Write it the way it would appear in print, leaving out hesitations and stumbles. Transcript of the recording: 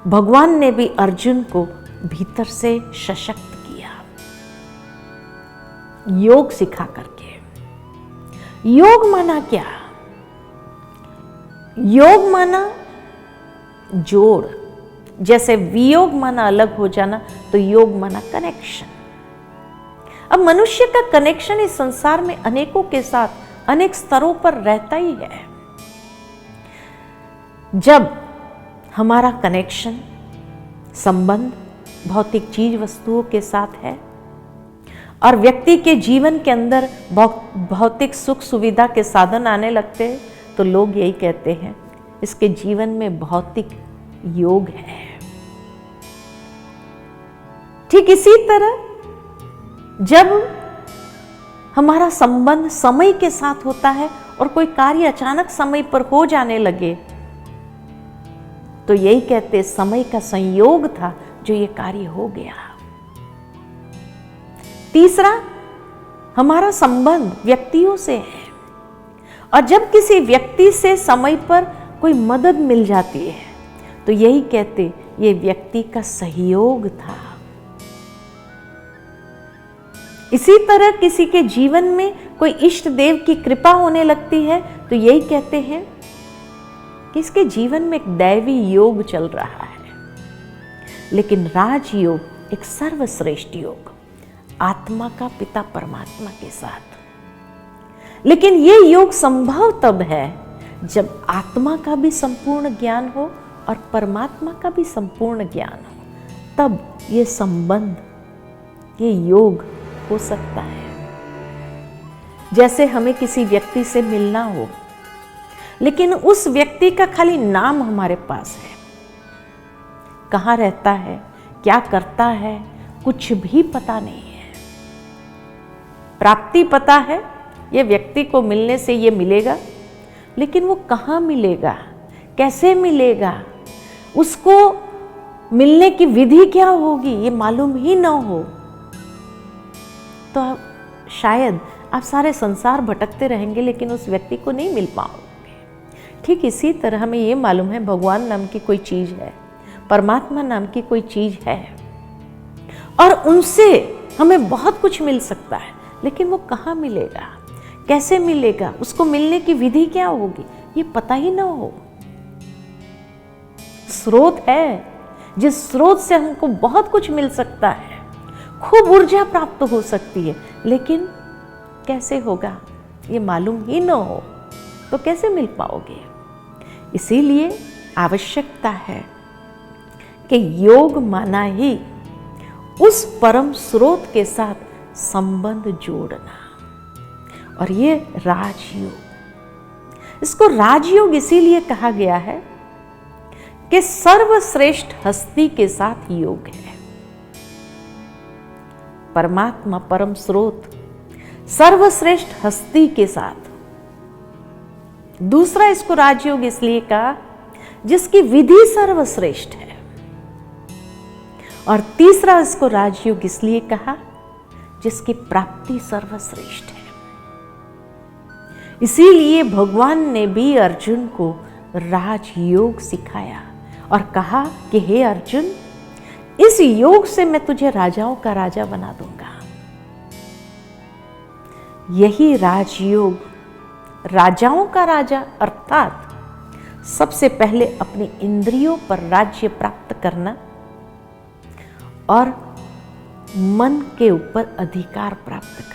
भगवान ने भी अर्जुन को भीतर से सशक्त किया, योग सिखा करके। योग माना क्या? योग माना जोड़। जैसे वियोग माना अलग हो जाना, तो योग माना कनेक्शन। अब मनुष्य का कनेक्शन इस संसार में अनेकों के साथ अनेक स्तरों पर रहता ही है। जब हमारा कनेक्शन, संबंध भौतिक चीज वस्तुओं के साथ है और व्यक्ति के जीवन के अंदर भौतिक सुख सुविधा के साधन आने लगते हैं, तो लोग यही कहते हैं इसके जीवन में भौतिक योग है। ठीक इसी तरह जब हमारा संबंध समय के साथ होता है और कोई कार्य अचानक समय पर हो जाने लगे, तो यही कहते समय का संयोग था जो ये कार्य हो गया। तीसरा, हमारा संबंध व्यक्तियों से है और जब किसी व्यक्ति से समय पर कोई मदद मिल जाती है, तो यही कहते ये व्यक्ति का सहयोग था। इसी तरह किसी के जीवन में कोई इष्ट देव की कृपा होने लगती है, तो यही कहते हैं कि इसके जीवन में एक दैवी योग चल रहा है। लेकिन राजयोग एक सर्वश्रेष्ठ योग, आत्मा का पिता परमात्मा के साथ। लेकिन ये योग संभव तब है जब आत्मा का भी संपूर्ण ज्ञान हो और परमात्मा का भी संपूर्ण ज्ञान हो, तब ये संबंध, ये योग हो सकता है। जैसे हमें किसी व्यक्ति से मिलना हो, लेकिन उस व्यक्ति का खाली नाम हमारे पास है, कहाँ रहता है, क्या करता है, कुछ भी पता नहीं है। प्राप्ति पता है, ये व्यक्ति को मिलने से ये मिलेगा, लेकिन वो कहाँ मिलेगा, कैसे मिलेगा, उसको मिलने की विधि क्या होगी, ये मालूम ही ना हो, तो शायद आप सारे संसार भटकते रहेंगे लेकिन उस व्यक्ति को नहीं मिल पाओगे। ठीक इसी तरह हमें ये मालूम है भगवान नाम की कोई चीज है, परमात्मा नाम की कोई चीज है और उनसे हमें बहुत कुछ मिल सकता है, लेकिन वो कहाँ मिलेगा, कैसे मिलेगा, उसको मिलने की विधि क्या होगी, ये पता ही ना हो। स्रोत है, जिस स्रोत से हमको बहुत कुछ मिल सकता है, खूब ऊर्जा प्राप्त हो सकती है, लेकिन कैसे होगा ये मालूम ही ना हो, तो कैसे मिल पाओगे। इसीलिए आवश्यकता है कि योग माना ही उस परम स्रोत के साथ संबंध जोड़ना, और ये राजयोग, इसको राजयोग इसीलिए कहा गया है कि सर्वश्रेष्ठ हस्ती के साथ योग है। परमात्मा परम स्रोत सर्वश्रेष्ठ हस्ती के साथ। दूसरा, इसको राजयोग इसलिए कहा जिसकी विधि सर्वश्रेष्ठ है, और तीसरा इसको राजयोग इसलिए कहा जिसकी प्राप्ति सर्वश्रेष्ठ है। इसीलिए भगवान ने भी अर्जुन को राजयोग सिखाया और कहा कि हे अर्जुन, इस योग से मैं तुझे राजाओं का राजा बना दूंगा। यही राजयोग, राजाओं का राजा अर्थात सबसे पहले अपनी इंद्रियों पर राज्य प्राप्त करना और मन के ऊपर अधिकार प्राप्त करना।